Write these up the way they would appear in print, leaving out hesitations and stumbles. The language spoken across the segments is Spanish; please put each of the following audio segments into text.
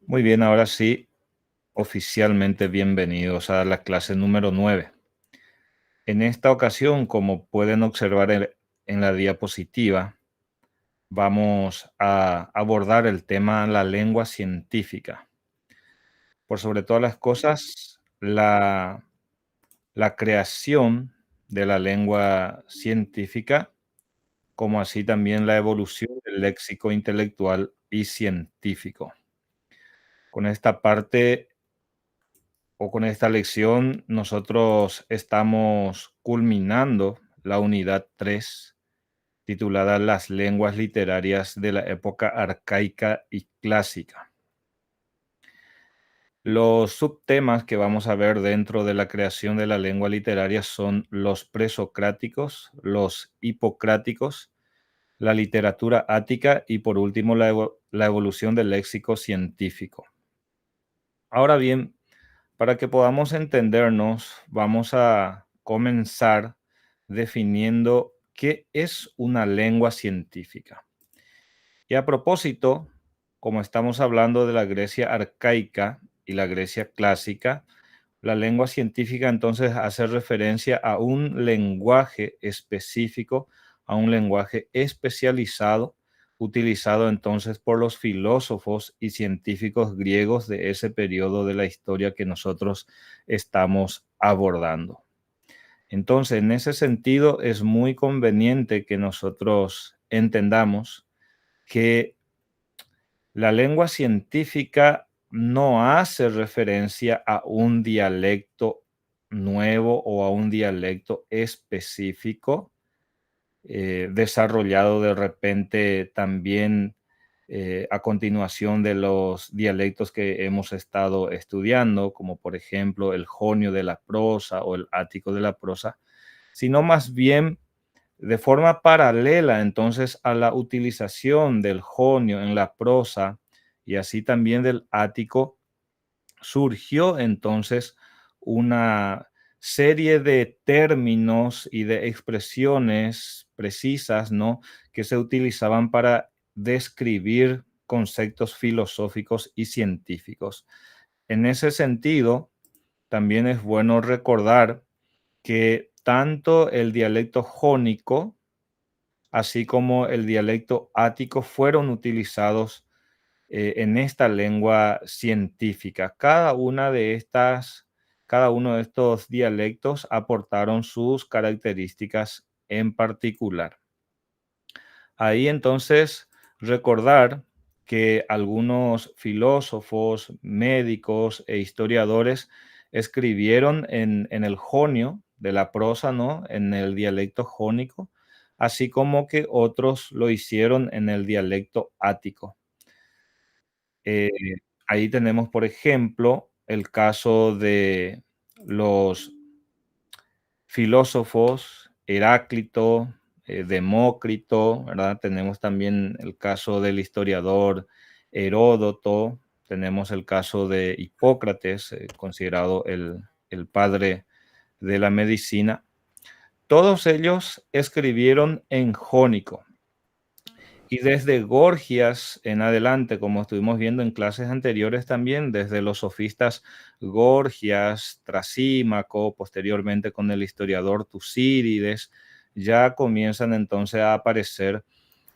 Muy bien, ahora sí, oficialmente bienvenidos a la clase número 9. En esta ocasión, como pueden observar en la diapositiva, vamos a abordar el tema la lengua científica. Por sobre todas las cosas, la creación de la lengua científica, como así también la evolución del léxico intelectual y científico. Con esta parte o con esta lección nosotros estamos culminando la unidad 3 titulada Las lenguas literarias de la época arcaica y clásica. Los subtemas que vamos a ver dentro de la creación de la lengua literaria son los presocráticos, los hipocráticos, la literatura ática y por último la evolución del léxico científico. Ahora bien, para que podamos entendernos, vamos a comenzar definiendo qué es una lengua científica. Y a propósito, como estamos hablando de la Grecia arcaica y la Grecia clásica, la lengua científica entonces hace referencia a un lenguaje específico, a un lenguaje especializado, utilizado entonces por los filósofos y científicos griegos de ese periodo de la historia que nosotros estamos abordando. Entonces, en ese sentido, es muy conveniente que nosotros entendamos que la lengua científica no hace referencia a un dialecto nuevo o a un dialecto específico, desarrollado de repente también a continuación de los dialectos que hemos estado estudiando, como por ejemplo el jonio de la prosa o el ático de la prosa, sino más bien de forma paralela entonces a la utilización del jonio en la prosa y así también del ático, surgió entonces una serie de términos y de expresiones precisas, ¿no? Que se utilizaban para describir conceptos filosóficos y científicos. En ese sentido, también es bueno recordar que tanto el dialecto jónico, así como el dialecto ático, fueron utilizados en esta lengua científica. Cada uno de estos dialectos aportaron sus características en particular. Ahí entonces recordar que algunos filósofos, médicos e historiadores escribieron en el jonio de la prosa, ¿no? En el dialecto jónico, así como que otros lo hicieron en el dialecto ático. Eh, Ahí tenemos, por ejemplo, el caso de los filósofos Heráclito, Demócrito, ¿verdad? Tenemos también el caso del historiador Heródoto, tenemos el caso de Hipócrates, considerado el padre de la medicina. Todos ellos escribieron en jónico. Y desde Gorgias en adelante, como estuvimos viendo en clases anteriores también, desde los sofistas Gorgias, Trasímaco, posteriormente con el historiador Tucídides, ya comienzan entonces a aparecer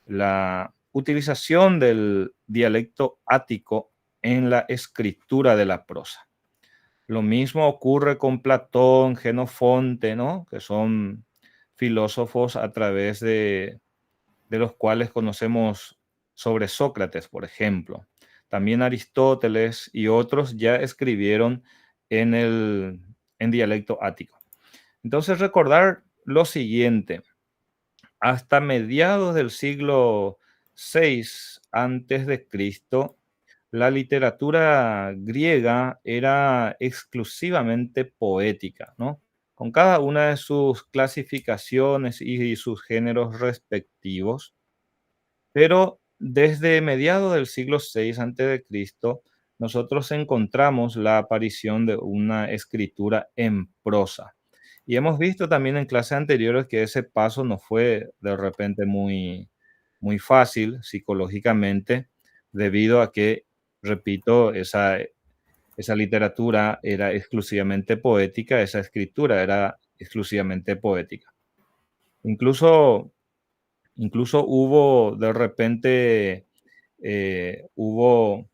la utilización del dialecto ático en la escritura de la prosa. Lo mismo ocurre con Platón, Genofonte, ¿no? Que son filósofos a través de los cuales conocemos sobre Sócrates, por ejemplo. También Aristóteles y otros ya escribieron en dialecto ático. Entonces, recordar lo siguiente: hasta mediados del siglo VI antes de Cristo, la literatura griega era exclusivamente poética, ¿no? Con cada una de sus clasificaciones y sus géneros respectivos. Pero desde mediados del siglo VI antes de Cristo, nosotros encontramos la aparición de una escritura en prosa. Y hemos visto también en clases anteriores que ese paso no fue de repente muy fácil psicológicamente, debido a que repito, esa literatura era exclusivamente poética, esa escritura era exclusivamente poética. Incluso, incluso hubo de repente, hubo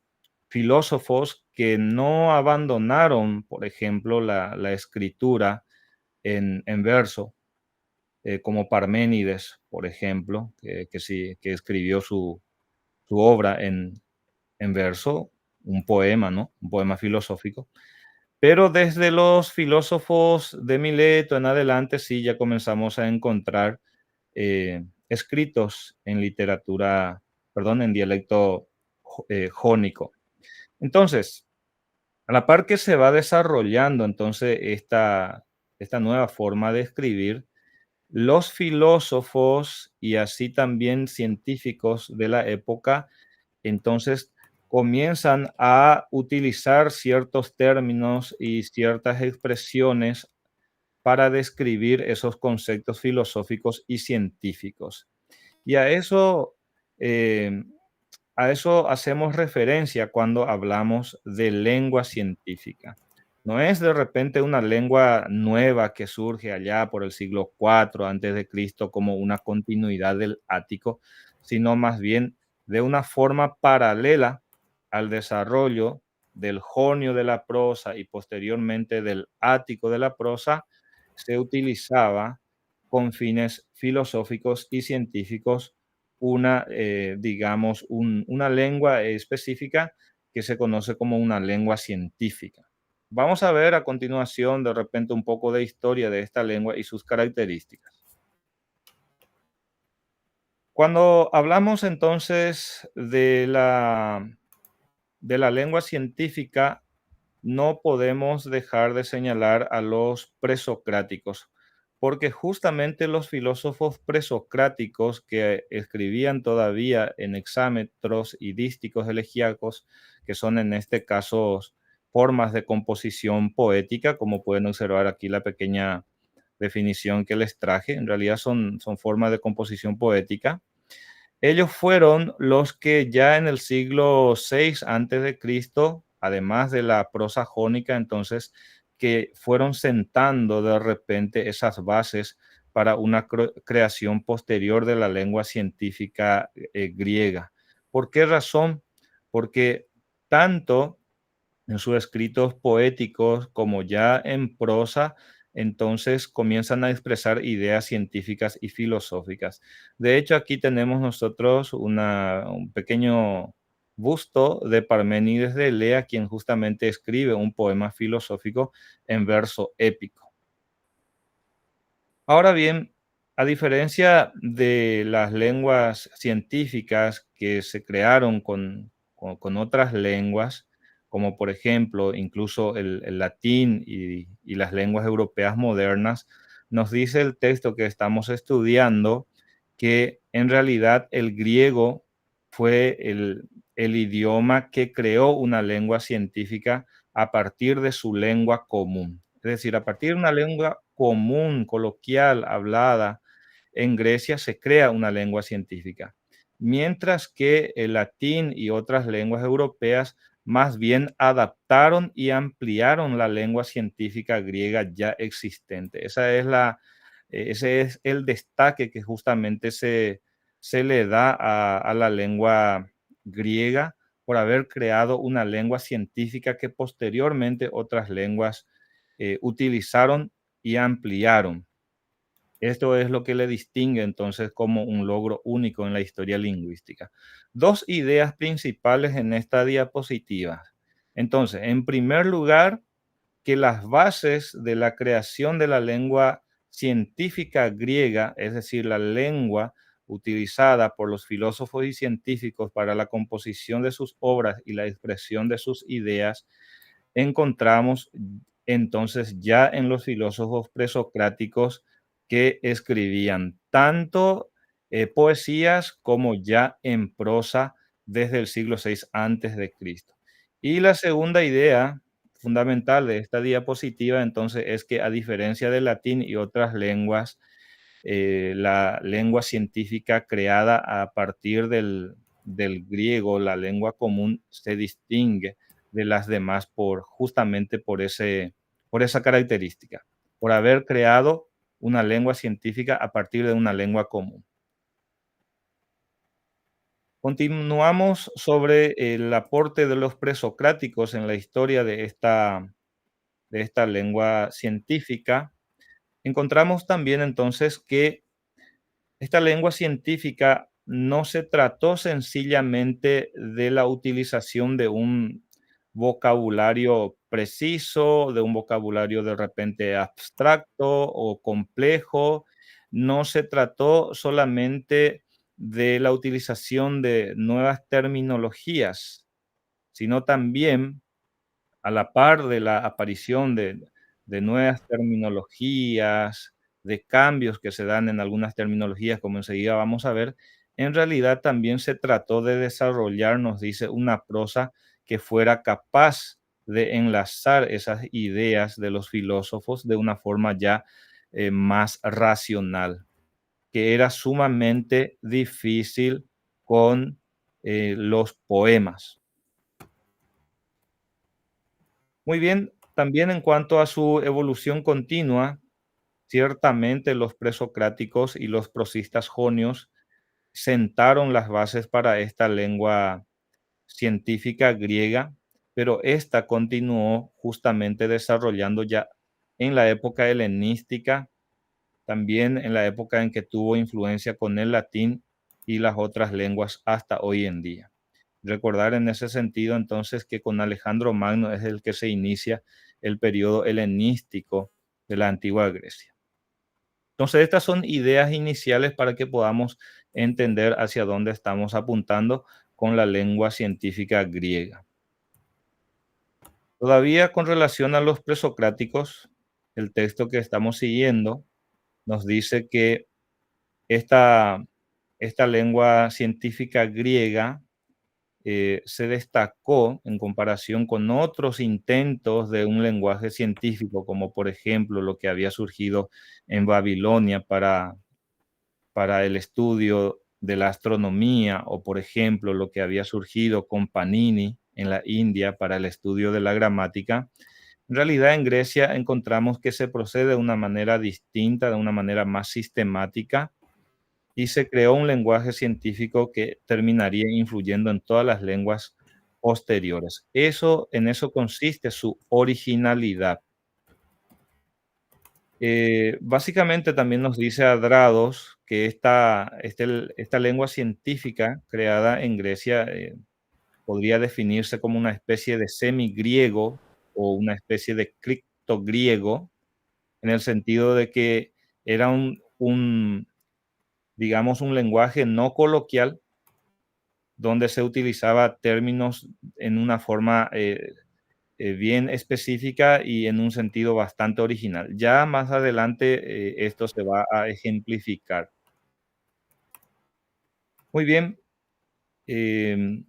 filósofos que no abandonaron, por ejemplo, la escritura en verso, como Parménides, por ejemplo, que sí, que escribió su obra en verso, un poema, ¿no? Un poema filosófico. Pero desde los filósofos de Mileto en adelante, sí, ya comenzamos a encontrar escritos en literatura, perdón, en dialecto jónico. Entonces, a la par que se va desarrollando entonces esta nueva forma de escribir, los filósofos y así también científicos de la época, entonces comienzan a utilizar ciertos términos y ciertas expresiones para describir esos conceptos filosóficos y científicos. Y eh, a eso hacemos referencia cuando hablamos de lengua científica. No es de repente una lengua nueva que surge allá por el siglo IV antes de Cristo como una continuidad del ático, sino más bien de una forma paralela al desarrollo del jonio de la prosa y posteriormente del ático de la prosa, se utilizaba con fines filosóficos y científicos digamos, una lengua específica que se conoce como una lengua científica. Vamos a ver a continuación de repente un poco de historia de esta lengua y sus características. Cuando hablamos entonces de la lengua científica, no podemos dejar de señalar a los presocráticos, porque justamente los filósofos presocráticos que escribían todavía en hexámetros y dísticos elegíacos, que son en este caso formas de composición poética, como pueden observar aquí la pequeña definición que les traje, en realidad son formas de composición poética. Ellos fueron los que ya en el siglo VI antes de Cristo, además de la prosa jónica, entonces, que fueron sentando de repente esas bases para una creación posterior de la lengua científica griega. ¿Por qué razón? Porque tanto en sus escritos poéticos como ya en prosa, entonces comienzan a expresar ideas científicas y filosóficas. De hecho, aquí tenemos nosotros un pequeño busto de Parménides de Elea, quien justamente escribe un poema filosófico en verso épico. Ahora bien, a diferencia de las lenguas científicas que se crearon con otras lenguas, como por ejemplo incluso el latín y las lenguas europeas modernas, nos dice el texto que estamos estudiando que en realidad el griego fue el idioma que creó una lengua científica a partir de su lengua común. Es decir, a partir de una lengua común, coloquial, hablada en Grecia, se crea una lengua científica. Mientras que el latín y otras lenguas europeas más bien adaptaron y ampliaron la lengua científica griega ya existente. Ese es el destaque que justamente se le da a la lengua griega por haber creado una lengua científica que posteriormente otras lenguas utilizaron y ampliaron. Esto es lo que le distingue entonces como un logro único en la historia lingüística. Dos ideas principales en esta diapositiva. Entonces, en primer lugar, que las bases de la creación de la lengua científica griega, es decir, la lengua utilizada por los filósofos y científicos para la composición de sus obras y la expresión de sus ideas, encontramos entonces ya en los filósofos presocráticos que escribían tanto poesías como ya en prosa desde el siglo VI antes de Cristo. Y la segunda idea fundamental de esta diapositiva entonces es que a diferencia del latín y otras lenguas, la lengua científica creada a partir del griego, la lengua común, se distingue de las demás justamente por esa característica, por haber creado una lengua científica a partir de una lengua común. Continuamos sobre el aporte de los presocráticos en la historia de esta lengua científica. Encontramos también entonces que esta lengua científica no se trató sencillamente de la utilización de un vocabulario preciso, de un vocabulario de repente abstracto o complejo. No se trató solamente de la utilización de nuevas terminologías, sino también a la par de la aparición de nuevas terminologías, de cambios que se dan en algunas terminologías, como enseguida vamos a ver, en realidad también se trató de desarrollar, nos dice, una prosa que fuera capaz de enlazar esas ideas de los filósofos de una forma ya más racional, que era sumamente difícil con los poemas. Muy bien, también en cuanto a su evolución continua, ciertamente los presocráticos y los prosistas jonios sentaron las bases para esta lengua científica griega, pero esta continuó justamente desarrollando ya en la época helenística, también en la época en que tuvo influencia con el latín y las otras lenguas hasta hoy en día. Recordar en ese sentido entonces que con Alejandro Magno es el que se inicia el periodo helenístico de la antigua Grecia. Entonces, estas son ideas iniciales para que podamos entender hacia dónde estamos apuntando con la lengua científica griega. Todavía con relación a los presocráticos, el texto que estamos siguiendo nos dice que esta, esta lengua científica griega se destacó en comparación con otros intentos de un lenguaje científico, como por ejemplo lo que había surgido en Babilonia para el estudio de la astronomía, o por ejemplo lo que había surgido con Panini en la India para el estudio de la gramática. En realidad en Grecia encontramos que se procede de una manera distinta, de una manera más sistemática, y se creó un lenguaje científico que terminaría influyendo en todas las lenguas posteriores. En eso consiste su originalidad. Básicamente también nos dice Adrados que esta lengua científica creada en Grecia podría definirse como una especie de semigriego o una especie de criptogriego, en el sentido de que era digamos, un lenguaje no coloquial donde se utilizaba términos en una forma bien específica y en un sentido bastante original. Ya más adelante esto se va a ejemplificar. Muy bien, em,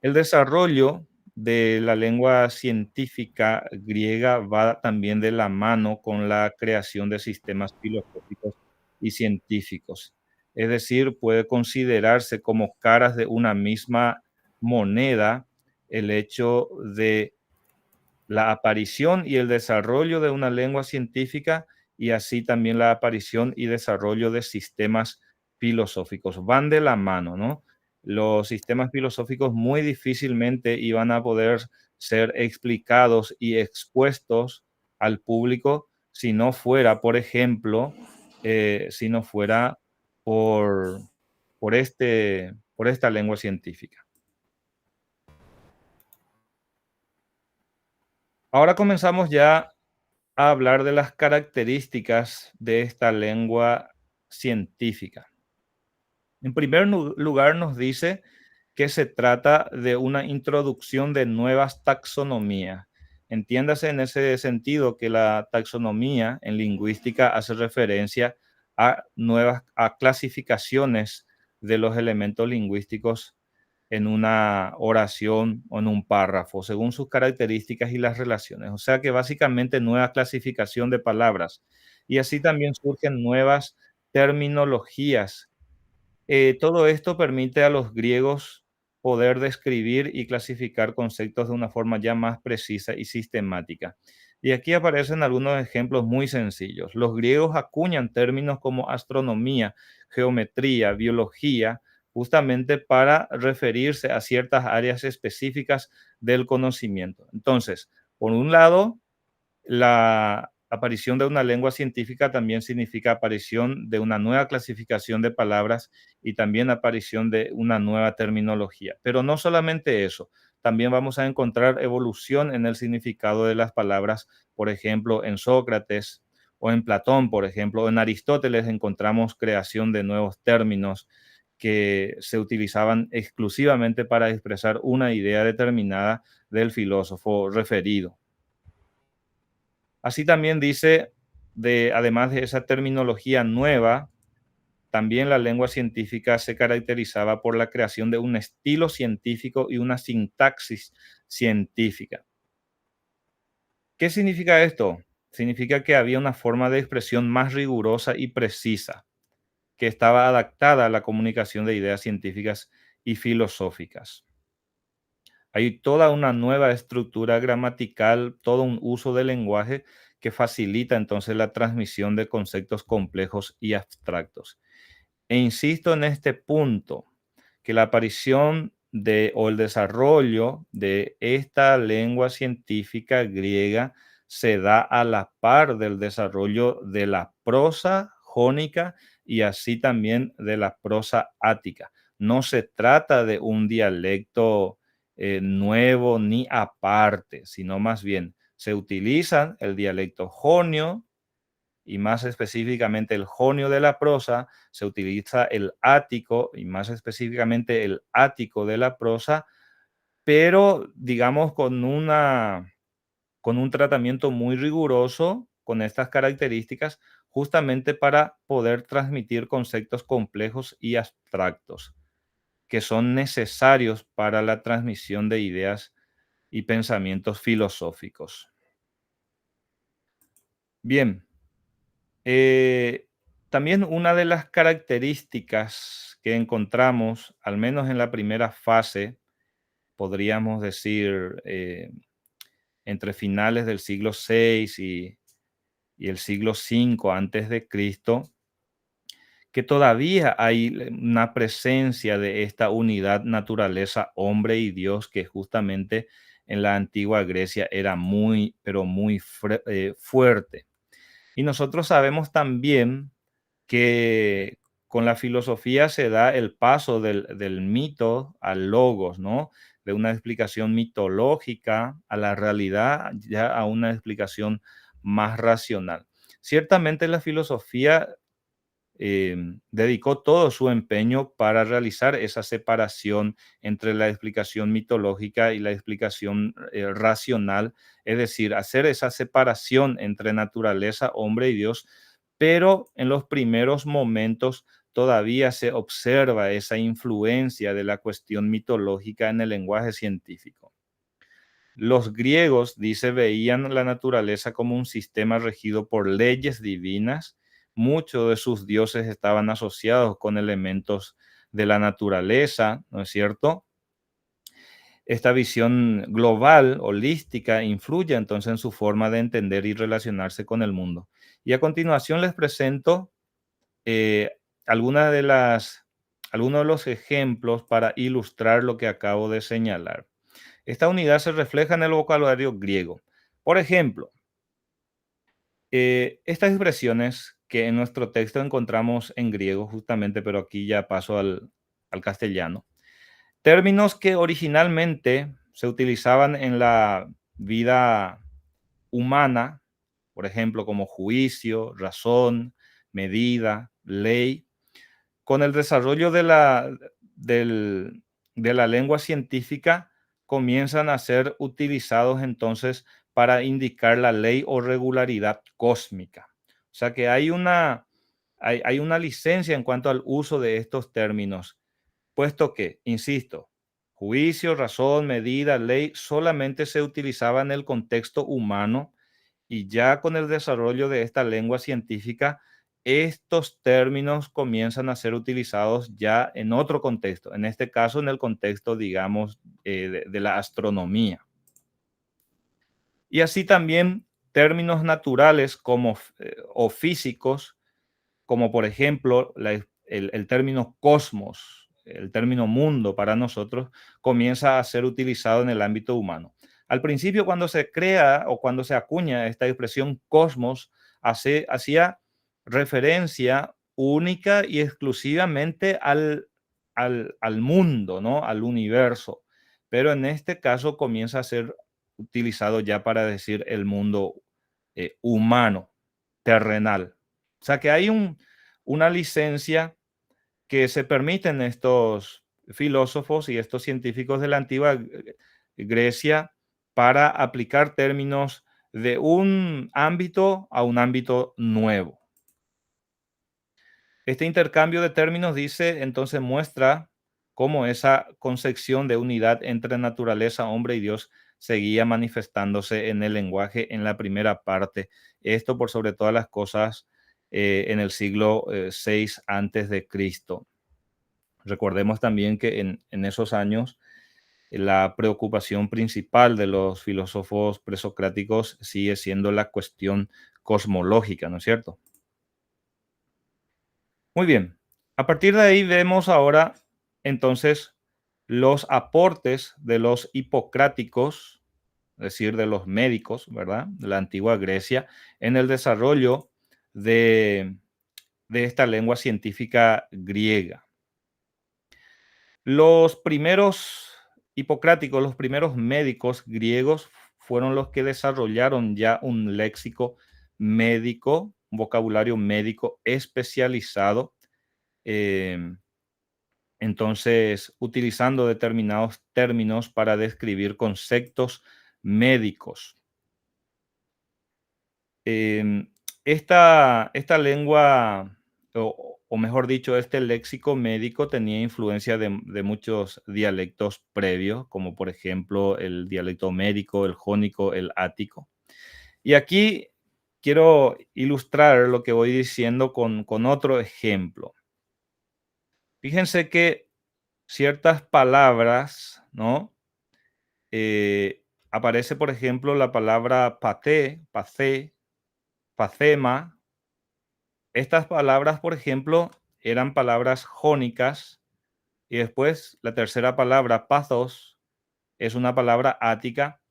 el desarrollo de la lengua científica griega va también de la mano con la creación de sistemas filosóficos y científicos. Es decir, puede considerarse como caras de una misma moneda el hecho de la aparición y el desarrollo de una lengua científica, y así también la aparición y desarrollo de sistemas filosóficos. Van de la mano, ¿no? Los sistemas filosóficos muy difícilmente iban a poder ser explicados y expuestos al público si no fuera, por ejemplo, si no fuera por, por esta lengua científica. Ahora comenzamos ya a hablar de las características de esta lengua científica. En primer lugar, nos dice que se trata de una introducción de nuevas taxonomías. Entiéndase en ese sentido que la taxonomía en lingüística hace referencia a clasificaciones de los elementos lingüísticos en una oración o en un párrafo, según sus características y las relaciones. O sea que básicamente nueva clasificación de palabras. Y así también surgen nuevas terminologías. Todo esto permite a los griegos poder describir y clasificar conceptos de una forma ya más precisa y sistemática. Y aquí aparecen algunos ejemplos muy sencillos. Los griegos acuñan términos como astronomía, geometría, biología, justamente para referirse a ciertas áreas específicas del conocimiento. Entonces, por un lado, la aparición de una lengua científica también significa aparición de una nueva clasificación de palabras y también aparición de una nueva terminología. Pero no solamente eso, también vamos a encontrar evolución en el significado de las palabras, por ejemplo, en Sócrates o en Platón, por ejemplo, o en Aristóteles encontramos creación de nuevos términos que se utilizaban exclusivamente para expresar una idea determinada del filósofo referido. Así también dice, además de esa terminología nueva, también la lengua científica se caracterizaba por la creación de un estilo científico y una sintaxis científica. ¿Qué significa esto? Significa que había una forma de expresión más rigurosa y precisa, que estaba adaptada a la comunicación de ideas científicas y filosóficas. Hay toda una nueva estructura gramatical, todo un uso del lenguaje que facilita entonces la transmisión de conceptos complejos y abstractos. E insisto en este punto, que la aparición de o el desarrollo de esta lengua científica griega se da a la par del desarrollo de la prosa jónica y así también de la prosa ática. No se trata de un dialecto nuevo ni aparte, sino más bien se utiliza el dialecto jonio y más específicamente el jonio de la prosa, se utiliza el ático y más específicamente el ático de la prosa, pero digamos con un tratamiento muy riguroso con estas características, justamente para poder transmitir conceptos complejos y abstractos que son necesarios para la transmisión de ideas y pensamientos filosóficos. Bien, Eh, también una de las características que encontramos, al menos en la primera fase, podríamos decir, entre finales del siglo VI y el siglo V antes de Cristo, que todavía hay una presencia de esta unidad naturaleza hombre y Dios que justamente en la antigua Grecia era muy, pero muy fuerte. Y nosotros sabemos también que con la filosofía se da el paso del mito al logos, ¿no? De una explicación mitológica a la realidad, ya a una explicación más racional. Ciertamente la filosofía dedicó todo su empeño para realizar esa separación entre la explicación mitológica y la explicación racional, es decir, hacer esa separación entre naturaleza, hombre y Dios, pero en los primeros momentos todavía se observa esa influencia de la cuestión mitológica en el lenguaje científico. Los griegos, dice, veían la naturaleza como un sistema regido por leyes divinas. Muchos de sus dioses estaban asociados con elementos de la naturaleza, ¿no es cierto? Esta visión global, holística, influye entonces en su forma de entender y relacionarse con el mundo. Y a continuación les presento eh, algunas de algunos de los ejemplos para ilustrar lo que acabo de señalar. Esta unidad se refleja en el vocabulario griego. Por ejemplo, estas expresiones que en nuestro texto encontramos en griego justamente, pero aquí ya paso al castellano. Términos que originalmente se utilizaban en la vida humana, por ejemplo, como juicio, razón, medida, ley, con el desarrollo de la lengua científica, comienzan a ser utilizados entonces para indicar la ley o regularidad cósmica. O sea que hay una licencia en cuanto al uso de estos términos, puesto que, insisto, juicio, razón, medida, ley solamente se utilizaba en el contexto humano y ya con el desarrollo de esta lengua científica estos términos comienzan a ser utilizados ya en otro contexto, en este caso en el contexto, digamos, de la astronomía. Y así también términos naturales o físicos, como por ejemplo el término cosmos, el término mundo para nosotros, comienza a ser utilizado en el ámbito humano. Al principio, cuando se crea o cuando se acuña esta expresión cosmos, hacía referencia única y exclusivamente al mundo, ¿no? Al universo. Pero en este caso comienza a ser utilizado ya para decir el mundo humano, terrenal. O sea que hay una licencia que se permiten estos filósofos y estos científicos de la antigua Grecia para aplicar términos de un ámbito a un ámbito nuevo. Este intercambio de términos, dice, entonces muestra cómo esa concepción de unidad entre naturaleza, hombre y Dios seguía manifestándose en el lenguaje en la primera parte. Esto por sobre todas las cosas en el siglo VI antes de Cristo. Recordemos también que en esos años la preocupación principal de los filósofos presocráticos sigue siendo la cuestión cosmológica, ¿no es cierto? Muy bien. A partir de ahí vemos ahora entonces los aportes de los hipocráticos, es decir, de los médicos, ¿verdad? De la antigua Grecia, en el desarrollo de, de esta lengua científica griega. Los primeros hipocráticos, los primeros médicos griegos fueron los que desarrollaron ya un léxico médico, un vocabulario médico especializado. eh, entonces, utilizando determinados términos para describir conceptos médicos. Em, esta lengua, o mejor dicho, este léxico médico tenía influencia de muchos dialectos previos, como por ejemplo el dialecto médico, el jónico, el ático. Y aquí quiero ilustrar lo que voy diciendo con otro ejemplo. Fíjense que ciertas palabras, ¿no? Aparece, por ejemplo, la palabra paté, pacé, pacema. Estas palabras, por ejemplo, eran palabras jónicas y después la tercera palabra, pathos, es una palabra ática.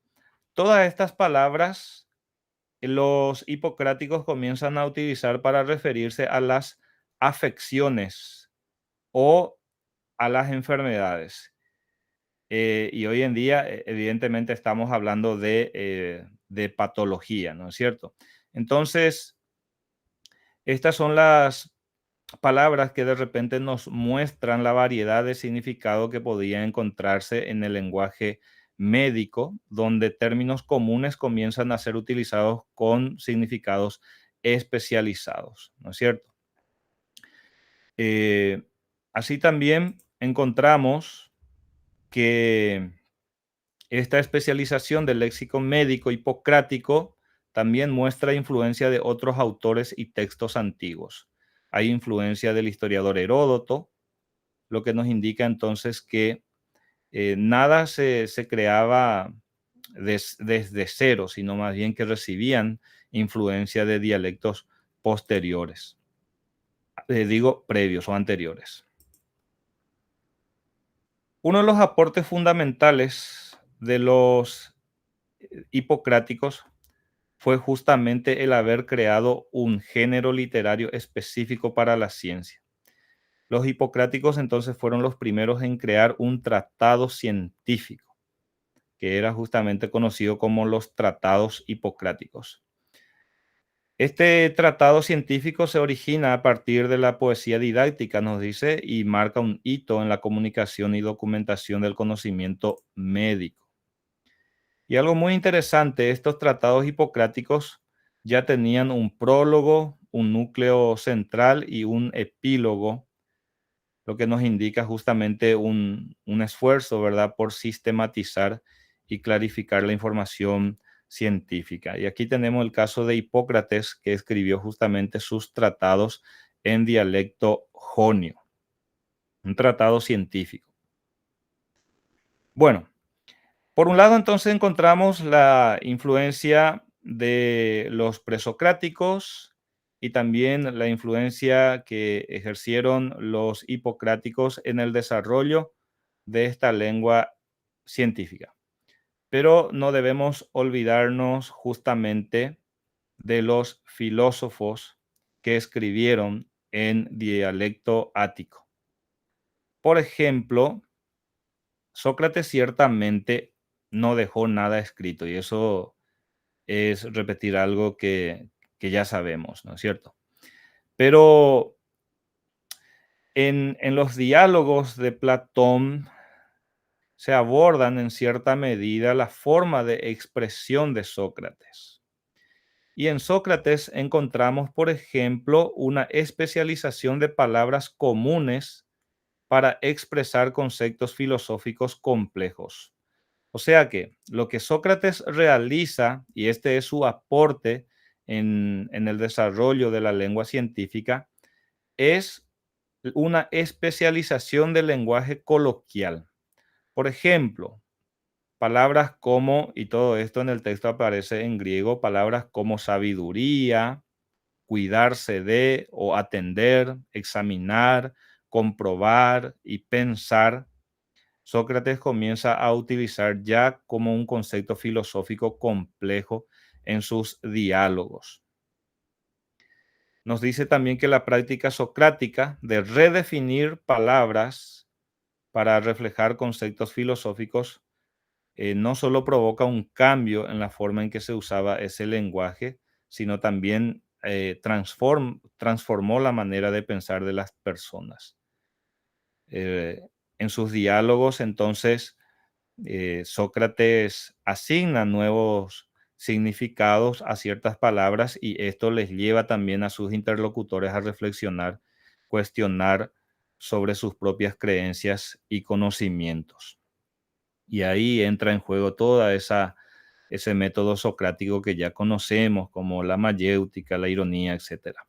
Todas estas palabras los hipocráticos comienzan a utilizar para referirse a las afecciones o a las enfermedades. Y hoy en día, evidentemente, estamos hablando de patología, ¿no es cierto? Entonces, estas son las palabras que de repente nos muestran la variedad de significado que podía encontrarse en el lenguaje médico, donde términos comunes comienzan a ser utilizados con significados especializados, ¿no es cierto? Eh, Así también encontramos que esta especialización del léxico médico hipocrático también muestra influencia de otros autores y textos antiguos. Hay influencia del historiador Heródoto, lo que nos indica entonces que nada se creaba desde cero, sino más bien que recibían influencia de dialectos posteriores, digo previos o anteriores. Uno de los aportes fundamentales de los hipocráticos fue justamente el haber creado un género literario específico para la ciencia. Los hipocráticos entonces fueron los primeros en crear un tratado científico, que era justamente conocido como los tratados hipocráticos. Este tratado científico se origina a partir de la poesía didáctica, nos dice, y marca un hito en la comunicación y documentación del conocimiento médico. Y algo muy interesante, estos tratados hipocráticos ya tenían un prólogo, un núcleo central y un epílogo, lo que nos indica justamente un esfuerzo, ¿verdad?, por sistematizar y clarificar la información científica. Y aquí tenemos el caso de Hipócrates, que escribió justamente sus tratados en dialecto jonio, un tratado científico. Bueno, por un lado entonces encontramos la influencia de los presocráticos y también la influencia que ejercieron los hipocráticos en el desarrollo de esta lengua científica. Pero no debemos olvidarnos justamente de los filósofos que escribieron en dialecto ático. Por ejemplo, Sócrates ciertamente no dejó nada escrito y eso es repetir algo que ya sabemos, ¿no es cierto? Pero en los diálogos de Platón se abordan en cierta medida la forma de expresión de Sócrates. Y en Sócrates encontramos, por ejemplo, una especialización de palabras comunes para expresar conceptos filosóficos complejos. O sea que lo que Sócrates realiza, y este es su aporte en el desarrollo de la lengua científica, es una especialización del lenguaje coloquial. Por ejemplo, palabras como, y todo esto en el texto aparece en griego, palabras como sabiduría, cuidarse de o atender, examinar, comprobar y pensar, Sócrates comienza a utilizar ya como un concepto filosófico complejo en sus diálogos. Nos dice también que la práctica socrática de redefinir palabras para reflejar conceptos filosóficos no solo provoca un cambio en la forma en que se usaba ese lenguaje, sino también transformó la manera de pensar de las personas. Eh, en sus diálogos, entonces, Sócrates asigna nuevos significados a ciertas palabras y esto les lleva también a sus interlocutores a reflexionar, cuestionar sobre sus propias creencias y conocimientos. Y ahí entra en juego ese método socrático que ya conocemos, como la mayéutica, la ironía, etcétera.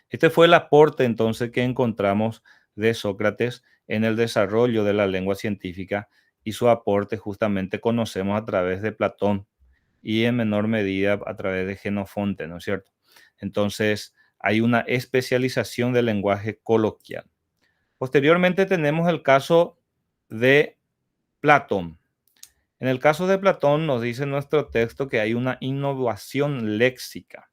Este fue el aporte entonces que encontramos de Sócrates en el desarrollo de la lengua científica y su aporte justamente conocemos a través de Platón y en menor medida a través de Jenofonte, ¿no es cierto? Entonces hay una especialización del lenguaje coloquial. Posteriormente tenemos el caso de Platón. En el caso de Platón nos dice nuestro texto que hay una innovación léxica.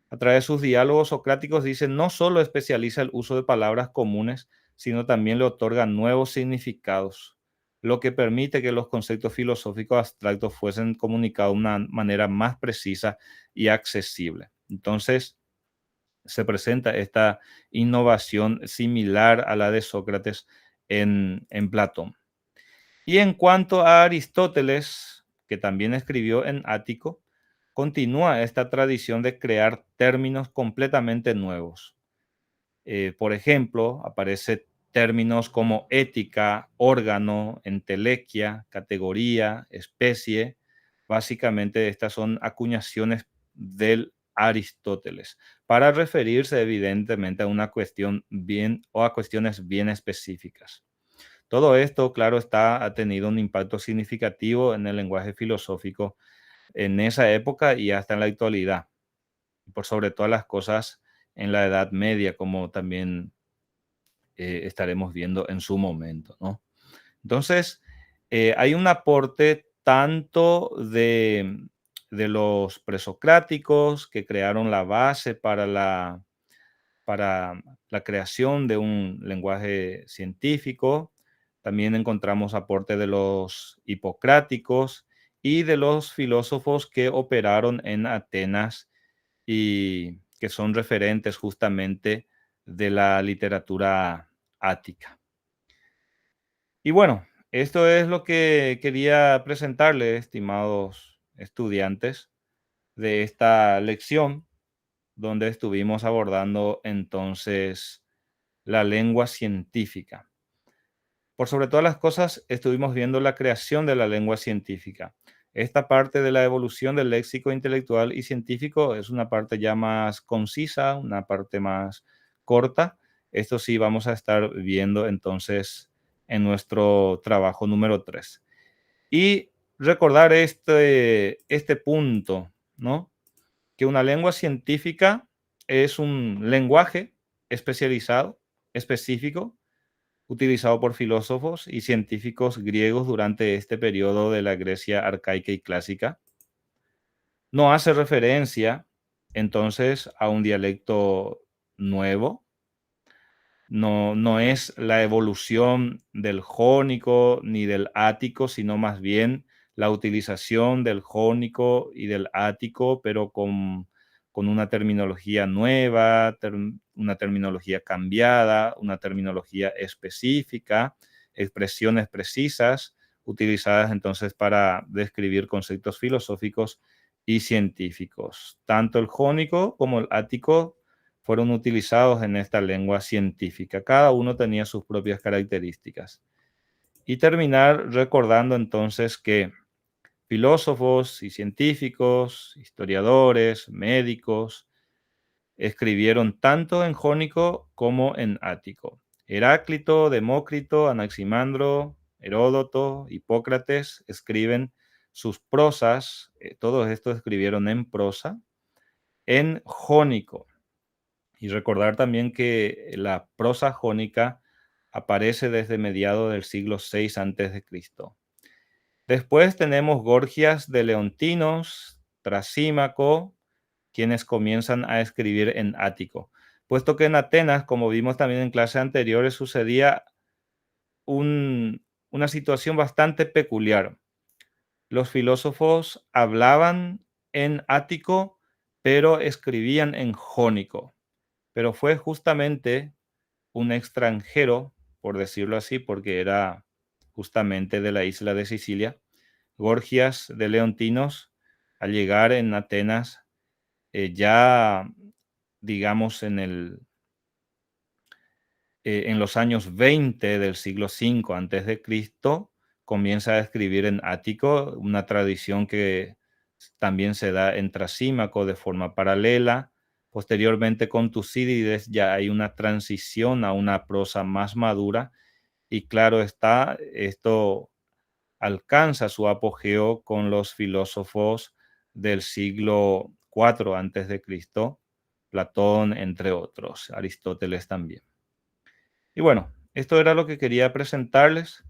A través de sus diálogos socráticos dice, no solo especializa el uso de palabras comunes, sino también le otorga nuevos significados, lo que permite que los conceptos filosóficos abstractos fuesen comunicados de una manera más precisa y accesible. Entonces, se presenta esta innovación similar a la de Sócrates en Platón. Y en cuanto a Aristóteles, que también escribió en Ático, continúa esta tradición de crear términos completamente nuevos. Por ejemplo, aparece términos como ética, órgano, entelequia, categoría, especie. Básicamente estas son acuñaciones del Aristóteles para referirse evidentemente a una cuestión bien o a cuestiones bien específicas. Todo esto, claro está, ha tenido un impacto significativo en el lenguaje filosófico en esa época y hasta en la actualidad. Por sobre todas las cosas en la Edad Media, como también estaremos viendo en su momento, ¿no? Entonces, hay un aporte tanto de los presocráticos que crearon la base para la creación de un lenguaje científico. También encontramos aporte de los hipocráticos y de los filósofos que operaron en Atenas y que son referentes justamente de la literatura ática. Y bueno, esto es lo que quería presentarles, estimados estudiantes, de esta lección donde estuvimos abordando entonces la lengua científica. Por sobre todas las cosas, estuvimos viendo la creación de la lengua científica. Esta parte de la evolución del léxico intelectual y científico es una parte ya más concisa, una parte más corta. Esto sí vamos a estar viendo entonces en nuestro trabajo número 3. Y recordar este punto, ¿no? Que una lengua científica es un lenguaje especializado, específico, utilizado por filósofos y científicos griegos durante este periodo de la Grecia arcaica y clásica. No hace referencia entonces a un dialecto nuevo, no es la evolución del jónico ni del ático, sino más bien la utilización del jónico y del ático, pero con una terminología nueva, una terminología cambiada, una terminología específica, expresiones precisas utilizadas entonces para describir conceptos filosóficos y científicos. Tanto el jónico como el ático fueron utilizados en esta lengua científica. Cada uno tenía sus propias características. Y terminar recordando entonces que filósofos y científicos, historiadores, médicos, escribieron tanto en jónico como en ático. Heráclito, Demócrito, Anaximandro, Heródoto, Hipócrates escriben sus prosas, todos estos escribieron en prosa, en jónico. Y recordar también que la prosa jónica aparece desde mediados del siglo VI a.C. Después tenemos Gorgias de Leontinos, Trasímaco, quienes comienzan a escribir en ático. Puesto que en Atenas, como vimos también en clases anteriores, sucedía una situación bastante peculiar. Los filósofos hablaban en ático, pero escribían en jónico. Pero fue justamente un extranjero, por decirlo así, porque era justamente de la isla de Sicilia, Gorgias de Leontinos, al llegar en Atenas, ya digamos en los años 20 del siglo V antes de Cristo, comienza a escribir en ático, una tradición que también se da en Trasímaco de forma paralela. Posteriormente con Tucídides ya hay una transición a una prosa más madura y claro está, esto alcanza su apogeo con los filósofos del siglo IV antes de Cristo, Platón entre otros, Aristóteles también. Y bueno, esto era lo que quería presentarles.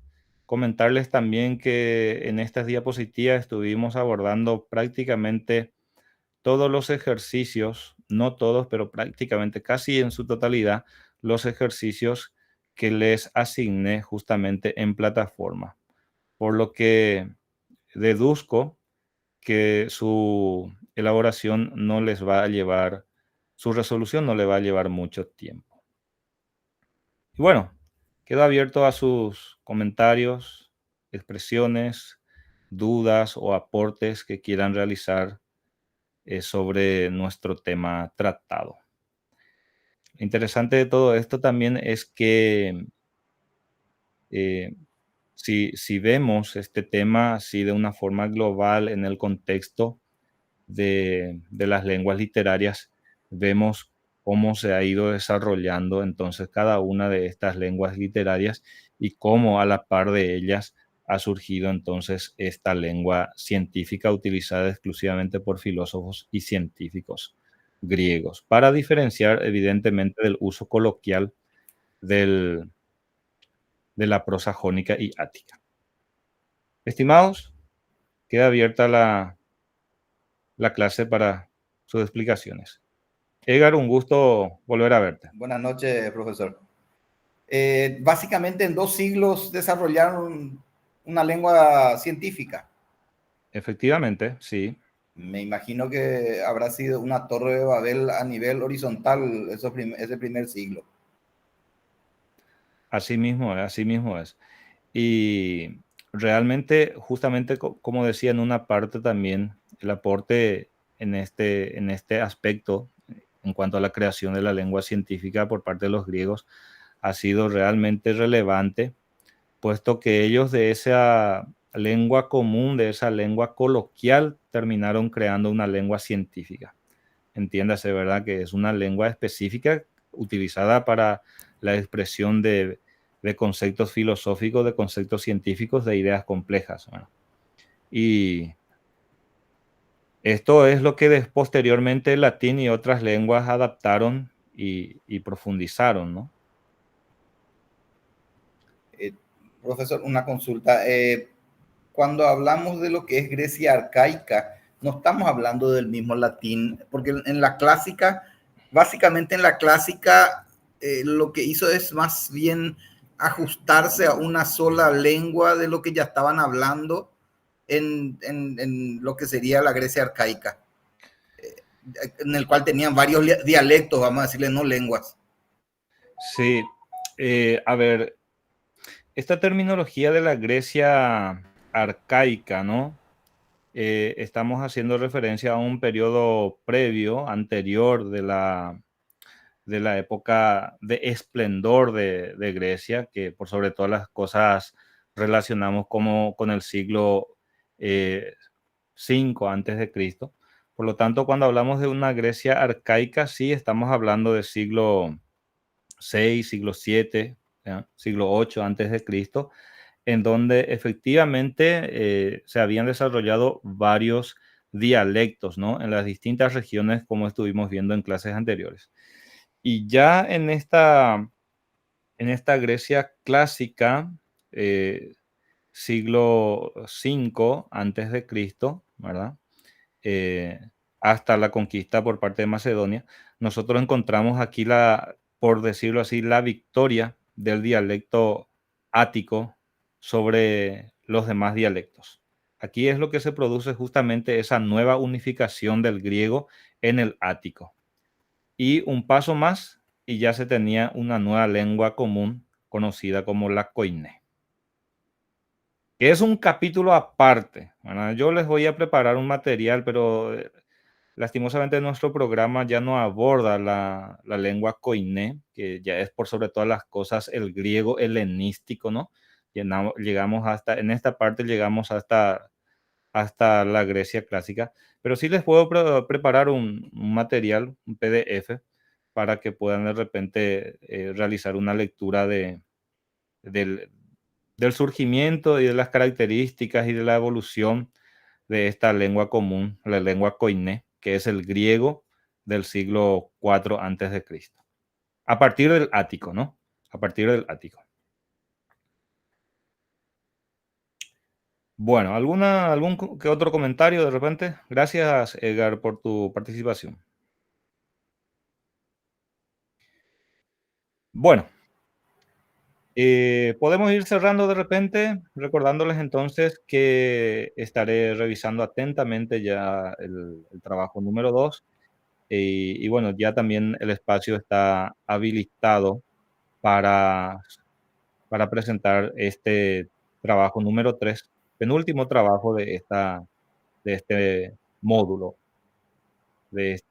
Comentarles también que en estas diapositivas estuvimos abordando prácticamente todos los ejercicios, no todos, pero prácticamente casi en su totalidad, los ejercicios que les asigné justamente en plataforma. Por lo que deduzco que su elaboración no les va a llevar, su resolución no le va a llevar mucho tiempo. Y bueno, quedo abierto a sus comentarios, expresiones, dudas o aportes que quieran realizar sobre nuestro tema tratado. Lo interesante de todo esto también es que eh, si vemos este tema así de una forma global en el contexto de las lenguas literarias, vemos cómo se ha ido desarrollando entonces cada una de estas lenguas literarias y cómo a la par de ellas ha surgido entonces esta lengua científica utilizada exclusivamente por filósofos y científicos griegos, para diferenciar evidentemente del uso coloquial de la prosa jónica y ática. Estimados, queda abierta la clase para sus explicaciones. Edgar, un gusto volver a verte. Buenas noches, profesor. Básicamente en 2 siglos desarrollaron una lengua científica. Efectivamente, sí, Me imagino que habrá sido una torre de Babel a nivel horizontal ese primer siglo. así mismo es. Y realmente, justamente como decía en una parte también, el aporte en este aspecto, en cuanto a la creación de la lengua científica por parte de los griegos, ha sido realmente relevante, puesto que ellos de lengua común, de esa lengua coloquial, terminaron creando una lengua científica. Entiéndase, ¿verdad? Que es una lengua específica utilizada para la expresión de conceptos filosóficos, de conceptos científicos, de ideas complejas. ¿Verdad? Y esto es lo que posteriormente el latín y otras lenguas adaptaron y profundizaron, ¿no? Profesor, una consulta. Cuando hablamos de lo que es Grecia arcaica, no estamos hablando del mismo latín, porque en la clásica, básicamente en la clásica, lo que hizo es más bien ajustarse a una sola lengua de lo que ya estaban hablando en lo que sería la Grecia arcaica, en el cual tenían varios dialectos, vamos a decirle, no lenguas. Sí, a ver, esta terminología de la Grecia arcaica, ¿no? Estamos haciendo referencia a un periodo previo, anterior de la época de esplendor de Grecia, que por sobre todas las cosas relacionamos como con el siglo V antes de Cristo. Por lo tanto, cuando hablamos de una Grecia arcaica, sí estamos hablando del siglo VI, siglo VII, ¿ya? Siglo VIII antes de Cristo, en donde efectivamente se habían desarrollado varios dialectos, ¿no? En las distintas regiones, como estuvimos viendo en clases anteriores. Y ya en esta Grecia clásica, siglo V antes de Cristo, ¿verdad? Eh, hasta la conquista por parte de Macedonia, nosotros encontramos aquí por decirlo así, la victoria del dialecto ático sobre los demás dialectos. Aquí es lo que se produce justamente esa nueva unificación del griego en el ático. Y un paso más y ya se tenía una nueva lengua común conocida como la koiné, que es un capítulo aparte, ¿verdad? Yo les voy a preparar un material, pero lastimosamente nuestro programa ya no aborda la lengua koiné, que ya es por sobre todas las cosas el griego helenístico, ¿no? Llegamos en esta parte llegamos hasta la Grecia clásica, pero sí les puedo preparar un material, un PDF, para que puedan de repente realizar una lectura del, del surgimiento y de las características y de la evolución de esta lengua común, la lengua koiné, que es el griego del siglo IV antes de Cristo. A partir del ático, ¿no? A partir del ático. Bueno, ¿algún que otro comentario de repente? Gracias, Edgar, por tu participación. Bueno, podemos ir cerrando de repente, recordándoles entonces que estaré revisando atentamente ya el trabajo número 2 y bueno, ya también el espacio está habilitado para, para presentar este trabajo número 3, penúltimo trabajo de este módulo, de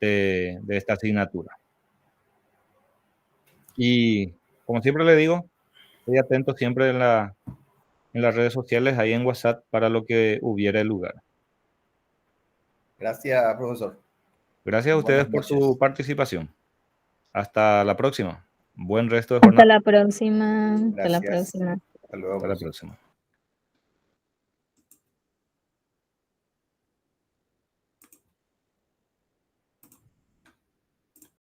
esta asignatura. Y como siempre le digo, estoy atento siempre en las redes sociales, ahí en WhatsApp, para lo que hubiera lugar. Gracias, profesor. Gracias a ustedes Buenas por noches. su participación. Hasta la próxima. Buen resto de jornada. Hasta la próxima. Hasta la Gracias. próxima. Hasta luego. Hasta la próxima.